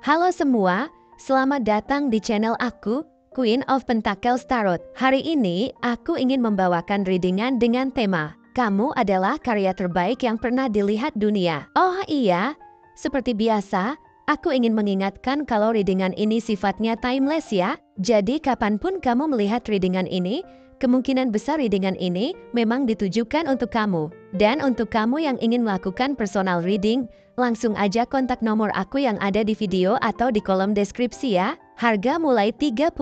Halo semua, selamat datang di channel aku, Queen of Pentacles Tarot. Hari ini, aku ingin membawakan readingan dengan tema, kamu adalah karya terbaik yang pernah dilihat dunia. Oh iya, seperti biasa, aku ingin mengingatkan kalau readingan ini sifatnya timeless ya. Jadi kapanpun kamu melihat readingan ini, kemungkinan besar readingan ini memang ditujukan untuk kamu. Dan untuk kamu yang ingin melakukan personal reading, langsung aja kontak nomor aku yang ada di video atau di kolom deskripsi ya. Harga mulai 35.000.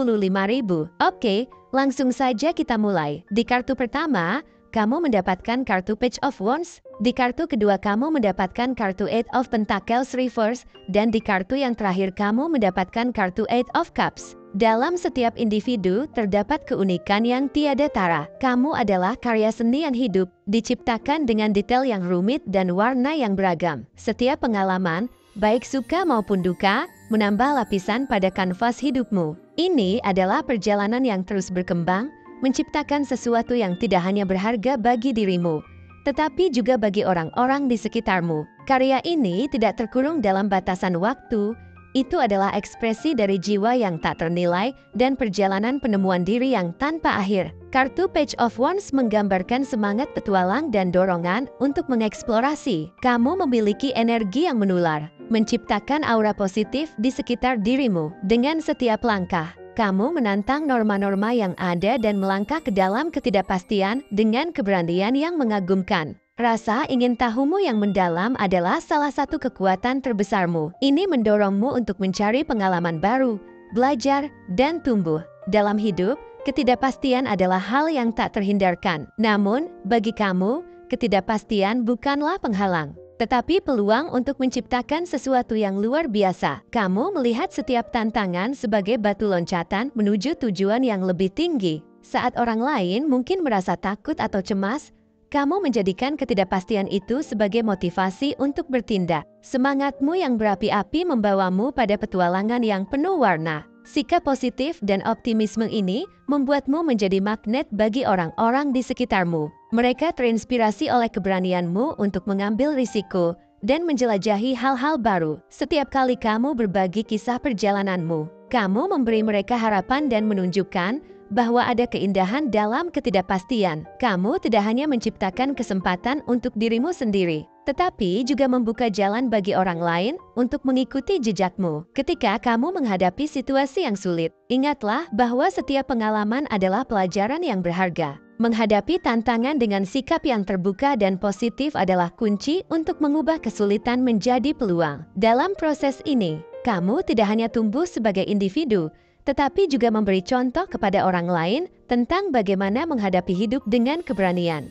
Oke, langsung saja kita mulai. Di kartu pertama, kamu mendapatkan kartu Page of Wands. Di kartu kedua kamu mendapatkan kartu Eight of Pentacles Reverse. Dan di kartu yang terakhir kamu mendapatkan kartu Eight of Cups. Dalam setiap individu terdapat keunikan yang tiada tara. Kamu adalah karya seni yang hidup, diciptakan dengan detail yang rumit dan warna yang beragam. Setiap pengalaman, baik suka maupun duka, menambah lapisan pada kanvas hidupmu. Ini adalah perjalanan yang terus berkembang, menciptakan sesuatu yang tidak hanya berharga bagi dirimu, tetapi juga bagi orang-orang di sekitarmu. Karya ini tidak terkurung dalam batasan waktu. Itu adalah ekspresi dari jiwa yang tak ternilai dan perjalanan penemuan diri yang tanpa akhir. Kartu Page of Wands menggambarkan semangat petualang dan dorongan untuk mengeksplorasi. Kamu memiliki energi yang menular, menciptakan aura positif di sekitar dirimu. Dengan setiap langkah, kamu menantang norma-norma yang ada dan melangkah ke dalam ketidakpastian dengan keberanian yang mengagumkan. Rasa ingin tahumu yang mendalam adalah salah satu kekuatan terbesarmu. Ini mendorongmu untuk mencari pengalaman baru, belajar, dan tumbuh. Dalam hidup, ketidakpastian adalah hal yang tak terhindarkan. Namun, bagi kamu, ketidakpastian bukanlah penghalang, tetapi peluang untuk menciptakan sesuatu yang luar biasa. Kamu melihat setiap tantangan sebagai batu loncatan menuju tujuan yang lebih tinggi. Saat orang lain mungkin merasa takut atau cemas, kamu menjadikan ketidakpastian itu sebagai motivasi untuk bertindak. Semangatmu yang berapi-api membawamu pada petualangan yang penuh warna. Sikap positif dan optimisme ini membuatmu menjadi magnet bagi orang-orang di sekitarmu. Mereka terinspirasi oleh keberanianmu untuk mengambil risiko dan menjelajahi hal-hal baru. Setiap kali kamu berbagi kisah perjalananmu, kamu memberi mereka harapan dan menunjukkan bahwa ada keindahan dalam ketidakpastian. Kamu tidak hanya menciptakan kesempatan untuk dirimu sendiri, tetapi juga membuka jalan bagi orang lain untuk mengikuti jejakmu. Ketika kamu menghadapi situasi yang sulit, ingatlah bahwa setiap pengalaman adalah pelajaran yang berharga. Menghadapi tantangan dengan sikap yang terbuka dan positif adalah kunci untuk mengubah kesulitan menjadi peluang. Dalam proses ini, kamu tidak hanya tumbuh sebagai individu, tetapi juga memberi contoh kepada orang lain tentang bagaimana menghadapi hidup dengan keberanian.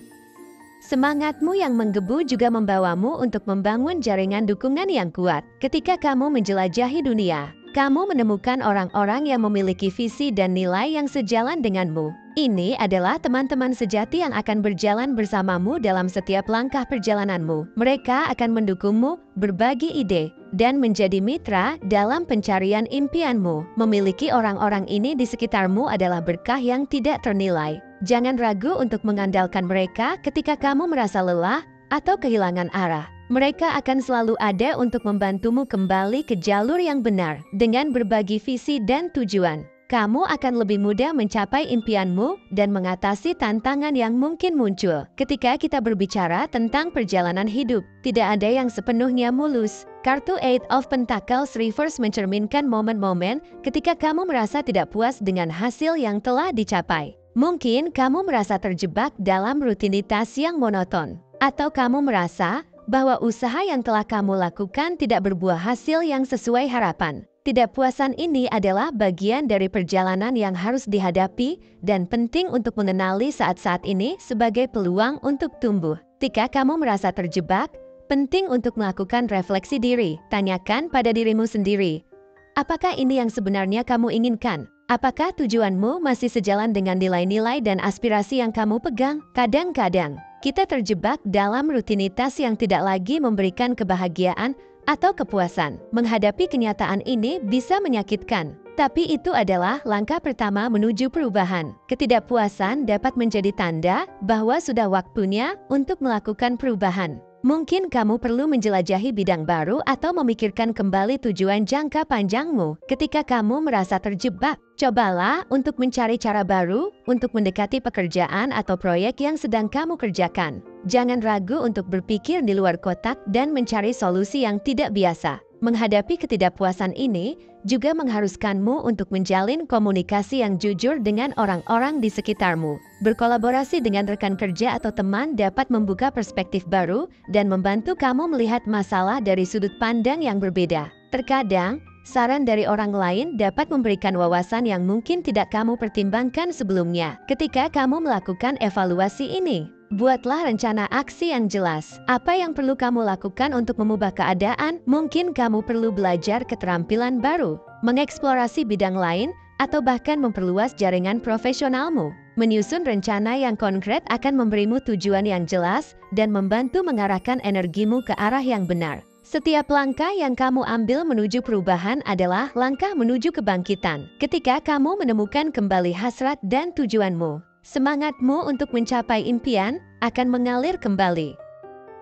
Semangatmu yang menggebu juga membawamu untuk membangun jaringan dukungan yang kuat. Ketika kamu menjelajahi dunia, kamu menemukan orang-orang yang memiliki visi dan nilai yang sejalan denganmu. Ini adalah teman-teman sejati yang akan berjalan bersamamu dalam setiap langkah perjalananmu. Mereka akan mendukungmu, berbagi ide, dan menjadi mitra dalam pencarian impianmu. Memiliki orang-orang ini di sekitarmu adalah berkah yang tidak ternilai. Jangan ragu untuk mengandalkan mereka ketika kamu merasa lelah atau kehilangan arah. Mereka akan selalu ada untuk membantumu kembali ke jalur yang benar. Dengan berbagi visi dan tujuan, kamu akan lebih mudah mencapai impianmu dan mengatasi tantangan yang mungkin muncul. Ketika kita berbicara tentang perjalanan hidup, tidak ada yang sepenuhnya mulus. Kartu Eight of Pentacles Reverse mencerminkan momen-momen ketika kamu merasa tidak puas dengan hasil yang telah dicapai. Mungkin kamu merasa terjebak dalam rutinitas yang monoton, atau kamu merasa bahwa usaha yang telah kamu lakukan tidak berbuah hasil yang sesuai harapan. Ketidakpuasan ini adalah bagian dari perjalanan yang harus dihadapi dan penting untuk mengenali saat-saat ini sebagai peluang untuk tumbuh. Ketika kamu merasa terjebak, penting untuk melakukan refleksi diri. Tanyakan pada dirimu sendiri, apakah ini yang sebenarnya kamu inginkan? Apakah tujuanmu masih sejalan dengan nilai-nilai dan aspirasi yang kamu pegang? Kadang-kadang, kita terjebak dalam rutinitas yang tidak lagi memberikan kebahagiaan atau kepuasan. Menghadapi kenyataan ini bisa menyakitkan, tapi itu adalah langkah pertama menuju perubahan. Ketidakpuasan dapat menjadi tanda bahwa sudah waktunya untuk melakukan perubahan. Mungkin kamu perlu menjelajahi bidang baru atau memikirkan kembali tujuan jangka panjangmu. Ketika kamu merasa terjebak, cobalah untuk mencari cara baru untuk mendekati pekerjaan atau proyek yang sedang kamu kerjakan. Jangan ragu untuk berpikir di luar kotak dan mencari solusi yang tidak biasa. Menghadapi ketidakpuasan ini juga mengharuskanmu untuk menjalin komunikasi yang jujur dengan orang-orang di sekitarmu. Berkolaborasi dengan rekan kerja atau teman dapat membuka perspektif baru dan membantu kamu melihat masalah dari sudut pandang yang berbeda. Terkadang, saran dari orang lain dapat memberikan wawasan yang mungkin tidak kamu pertimbangkan sebelumnya. Ketika kamu melakukan evaluasi ini, buatlah rencana aksi yang jelas. Apa yang perlu kamu lakukan untuk mengubah keadaan? Mungkin kamu perlu belajar keterampilan baru, mengeksplorasi bidang lain, atau bahkan memperluas jaringan profesionalmu. Menyusun rencana yang konkret akan memberimu tujuan yang jelas dan membantu mengarahkan energimu ke arah yang benar. Setiap langkah yang kamu ambil menuju perubahan adalah langkah menuju kebangkitan. Ketika kamu menemukan kembali hasrat dan tujuanmu, semangatmu untuk mencapai impian akan mengalir kembali.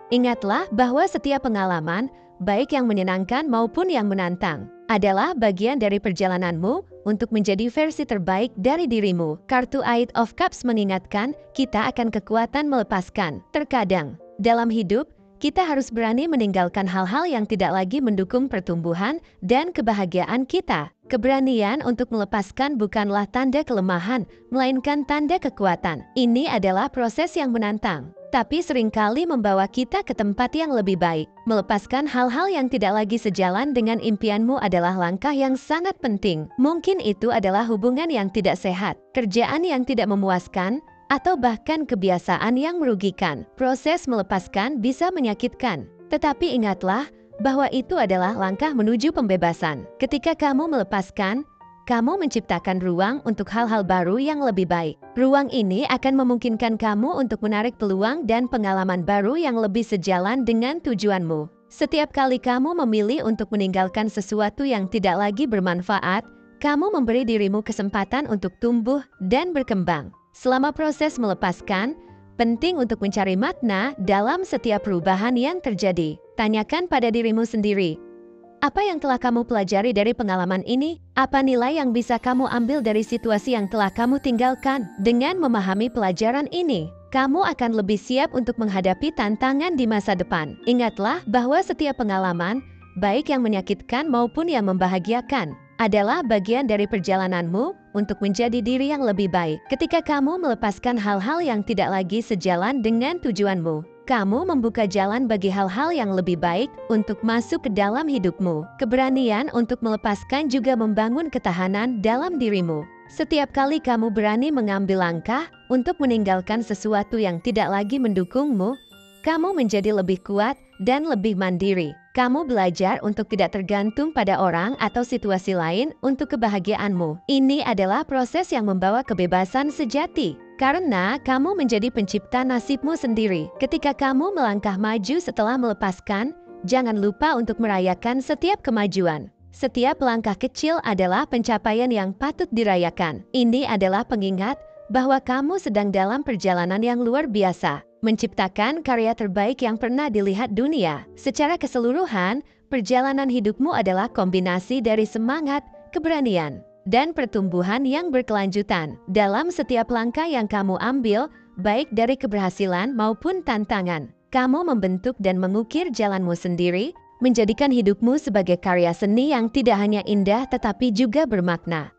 Ingatlah bahwa setiap pengalaman, baik yang menyenangkan maupun yang menantang, adalah bagian dari perjalananmu untuk menjadi versi terbaik dari dirimu. Kartu Eight of Cups mengingatkan kita akan kekuatan melepaskan. Terkadang, dalam hidup, kita harus berani meninggalkan hal-hal yang tidak lagi mendukung pertumbuhan dan kebahagiaan kita. Keberanian untuk melepaskan bukanlah tanda kelemahan, melainkan tanda kekuatan. Ini adalah proses yang menantang, tapi seringkali membawa kita ke tempat yang lebih baik. Melepaskan hal-hal yang tidak lagi sejalan dengan impianmu adalah langkah yang sangat penting. Mungkin itu adalah hubungan yang tidak sehat, kerjaan yang tidak memuaskan, atau bahkan kebiasaan yang merugikan. Proses melepaskan bisa menyakitkan, tetapi ingatlah bahwa itu adalah langkah menuju pembebasan. Ketika kamu melepaskan, kamu menciptakan ruang untuk hal-hal baru yang lebih baik. Ruang ini akan memungkinkan kamu untuk menarik peluang dan pengalaman baru yang lebih sejalan dengan tujuanmu. Setiap kali kamu memilih untuk meninggalkan sesuatu yang tidak lagi bermanfaat, kamu memberi dirimu kesempatan untuk tumbuh dan berkembang. Selama proses melepaskan, penting untuk mencari makna dalam setiap perubahan yang terjadi. Tanyakan pada dirimu sendiri, apa yang telah kamu pelajari dari pengalaman ini? Apa nilai yang bisa kamu ambil dari situasi yang telah kamu tinggalkan? Dengan memahami pelajaran ini, kamu akan lebih siap untuk menghadapi tantangan di masa depan. Ingatlah bahwa setiap pengalaman, baik yang menyakitkan maupun yang membahagiakan, adalah bagian dari perjalananmu untuk menjadi diri yang lebih baik. Ketika kamu melepaskan hal-hal yang tidak lagi sejalan dengan tujuanmu, kamu membuka jalan bagi hal-hal yang lebih baik untuk masuk ke dalam hidupmu. Keberanian untuk melepaskan juga membangun ketahanan dalam dirimu. Setiap kali kamu berani mengambil langkah untuk meninggalkan sesuatu yang tidak lagi mendukungmu, kamu menjadi lebih kuat dan lebih mandiri. Kamu belajar untuk tidak tergantung pada orang atau situasi lain untuk kebahagiaanmu. Ini adalah proses yang membawa kebebasan sejati, karena kamu menjadi pencipta nasibmu sendiri. Ketika kamu melangkah maju setelah melepaskan, jangan lupa untuk merayakan setiap kemajuan. Setiap langkah kecil adalah pencapaian yang patut dirayakan. Ini adalah pengingat bahwa kamu sedang dalam perjalanan yang luar biasa, menciptakan karya terbaik yang pernah dilihat dunia. Secara keseluruhan, perjalanan hidupmu adalah kombinasi dari semangat, keberanian, dan pertumbuhan yang berkelanjutan. Dalam setiap langkah yang kamu ambil, baik dari keberhasilan maupun tantangan, kamu membentuk dan mengukir jalanmu sendiri, menjadikan hidupmu sebagai karya seni yang tidak hanya indah tetapi juga bermakna.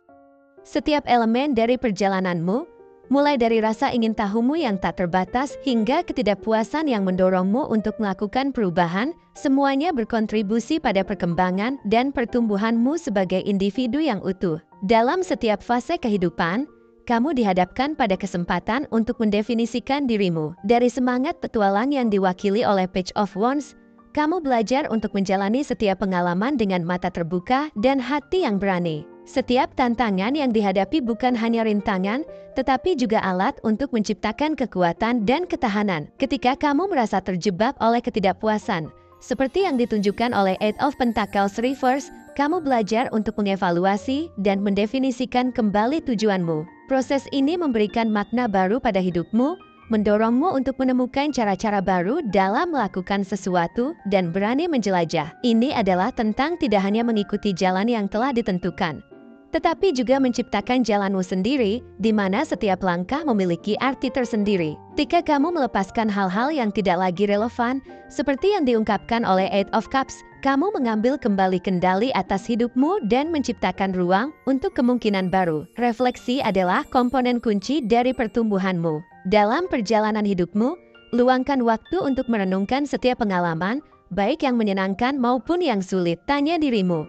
Setiap elemen dari perjalananmu, mulai dari rasa ingin tahumu yang tak terbatas hingga ketidakpuasan yang mendorongmu untuk melakukan perubahan, semuanya berkontribusi pada perkembangan dan pertumbuhanmu sebagai individu yang utuh. Dalam setiap fase kehidupan, kamu dihadapkan pada kesempatan untuk mendefinisikan dirimu. Dari semangat petualang yang diwakili oleh Page of Wands, kamu belajar untuk menjalani setiap pengalaman dengan mata terbuka dan hati yang berani. Setiap tantangan yang dihadapi bukan hanya rintangan, tetapi juga alat untuk menciptakan kekuatan dan ketahanan. Ketika kamu merasa terjebak oleh ketidakpuasan, seperti yang ditunjukkan oleh Eight of Pentacles Reverse, kamu belajar untuk mengevaluasi dan mendefinisikan kembali tujuanmu. Proses ini memberikan makna baru pada hidupmu, mendorongmu untuk menemukan cara-cara baru dalam melakukan sesuatu dan berani menjelajah. Ini adalah tentang tidak hanya mengikuti jalan yang telah ditentukan, tetapi juga menciptakan jalanmu sendiri, di mana setiap langkah memiliki arti tersendiri. Ketika kamu melepaskan hal-hal yang tidak lagi relevan, seperti yang diungkapkan oleh Eight of Cups, kamu mengambil kembali kendali atas hidupmu dan menciptakan ruang untuk kemungkinan baru. Refleksi adalah komponen kunci dari pertumbuhanmu. Dalam perjalanan hidupmu, luangkan waktu untuk merenungkan setiap pengalaman, baik yang menyenangkan maupun yang sulit. Tanya dirimu,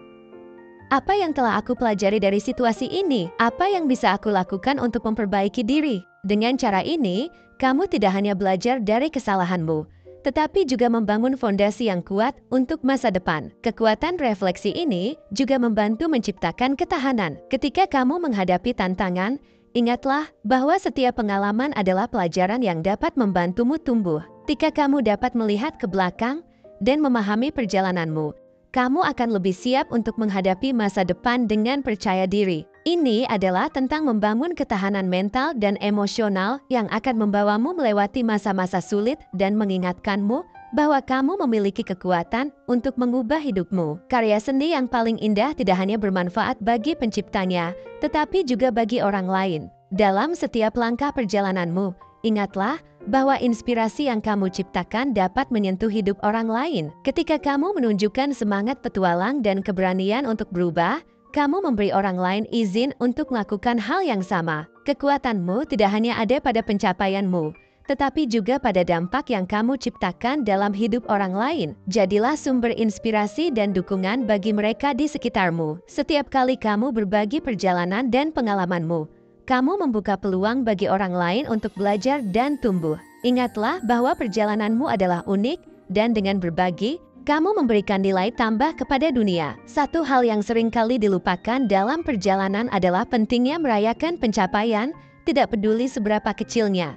apa yang telah aku pelajari dari situasi ini? Apa yang bisa aku lakukan untuk memperbaiki diri? Dengan cara ini, kamu tidak hanya belajar dari kesalahanmu, tetapi juga membangun fondasi yang kuat untuk masa depan. Kekuatan refleksi ini juga membantu menciptakan ketahanan. Ketika kamu menghadapi tantangan, ingatlah bahwa setiap pengalaman adalah pelajaran yang dapat membantumu tumbuh. Ketika kamu dapat melihat ke belakang dan memahami perjalananmu, kamu akan lebih siap untuk menghadapi masa depan dengan percaya diri. Ini adalah tentang membangun ketahanan mental dan emosional yang akan membawamu melewati masa-masa sulit dan mengingatkanmu bahwa kamu memiliki kekuatan untuk mengubah hidupmu. Karya seni yang paling indah tidak hanya bermanfaat bagi penciptanya, tetapi juga bagi orang lain. Dalam setiap langkah perjalananmu, ingatlah bahwa inspirasi yang kamu ciptakan dapat menyentuh hidup orang lain. Ketika kamu menunjukkan semangat petualang dan keberanian untuk berubah, kamu memberi orang lain izin untuk melakukan hal yang sama. Kekuatanmu tidak hanya ada pada pencapaianmu, tetapi juga pada dampak yang kamu ciptakan dalam hidup orang lain. Jadilah sumber inspirasi dan dukungan bagi mereka di sekitarmu. Setiap kali kamu berbagi perjalanan dan pengalamanmu, kamu membuka peluang bagi orang lain untuk belajar dan tumbuh. Ingatlah bahwa perjalananmu adalah unik, dan dengan berbagi, kamu memberikan nilai tambah kepada dunia. Satu hal yang sering kali dilupakan dalam perjalanan adalah pentingnya merayakan pencapaian, tidak peduli seberapa kecilnya.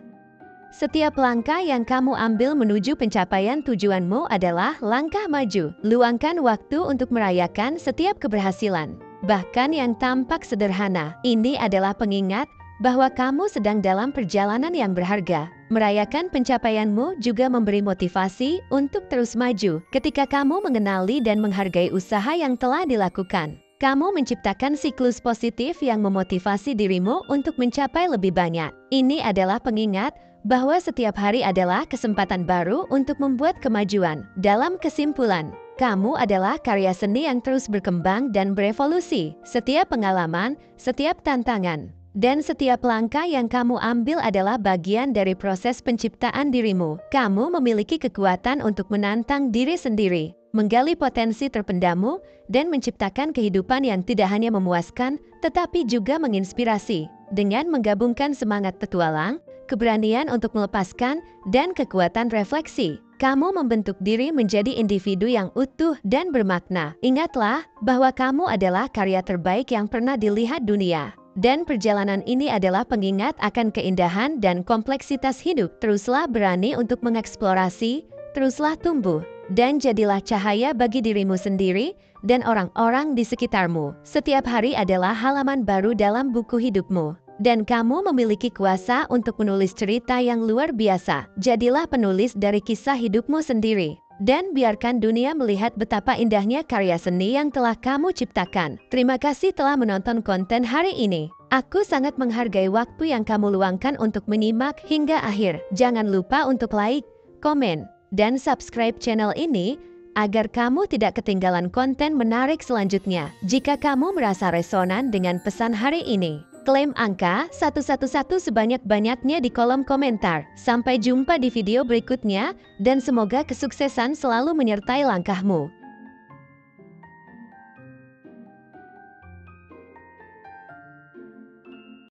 Setiap langkah yang kamu ambil menuju pencapaian tujuanmu adalah langkah maju. Luangkan waktu untuk merayakan setiap keberhasilan, bahkan yang tampak sederhana. Ini adalah pengingat bahwa kamu sedang dalam perjalanan yang berharga. Merayakan pencapaianmu juga memberi motivasi untuk terus maju. Ketika kamu mengenali dan menghargai usaha yang telah dilakukan, kamu menciptakan siklus positif yang memotivasi dirimu untuk mencapai lebih banyak. Ini adalah pengingat bahwa setiap hari adalah kesempatan baru untuk membuat kemajuan. Dalam kesimpulan, kamu adalah karya seni yang terus berkembang dan berevolusi. Setiap pengalaman, setiap tantangan, dan setiap langkah yang kamu ambil adalah bagian dari proses penciptaan dirimu. Kamu memiliki kekuatan untuk menantang diri sendiri, menggali potensi terpendammu, dan menciptakan kehidupan yang tidak hanya memuaskan, tetapi juga menginspirasi. Dengan menggabungkan semangat petualang, keberanian untuk melepaskan, dan kekuatan refleksi, kamu membentuk diri menjadi individu yang utuh dan bermakna. Ingatlah bahwa kamu adalah karya terbaik yang pernah dilihat dunia. Dan perjalanan ini adalah pengingat akan keindahan dan kompleksitas hidup. Teruslah berani untuk mengeksplorasi, teruslah tumbuh, dan jadilah cahaya bagi dirimu sendiri dan orang-orang di sekitarmu. Setiap hari adalah halaman baru dalam buku hidupmu, dan kamu memiliki kuasa untuk menulis cerita yang luar biasa. Jadilah penulis dari kisah hidupmu sendiri, dan biarkan dunia melihat betapa indahnya karya seni yang telah kamu ciptakan. Terima kasih telah menonton konten hari ini. Aku sangat menghargai waktu yang kamu luangkan untuk menyimak hingga akhir. Jangan lupa untuk like, komen, dan subscribe channel ini agar kamu tidak ketinggalan konten menarik selanjutnya. Jika kamu merasa resonan dengan pesan hari ini, klaim angka 111 sebanyak-banyaknya di kolom komentar. Sampai jumpa di video berikutnya, dan semoga kesuksesan selalu menyertai langkahmu.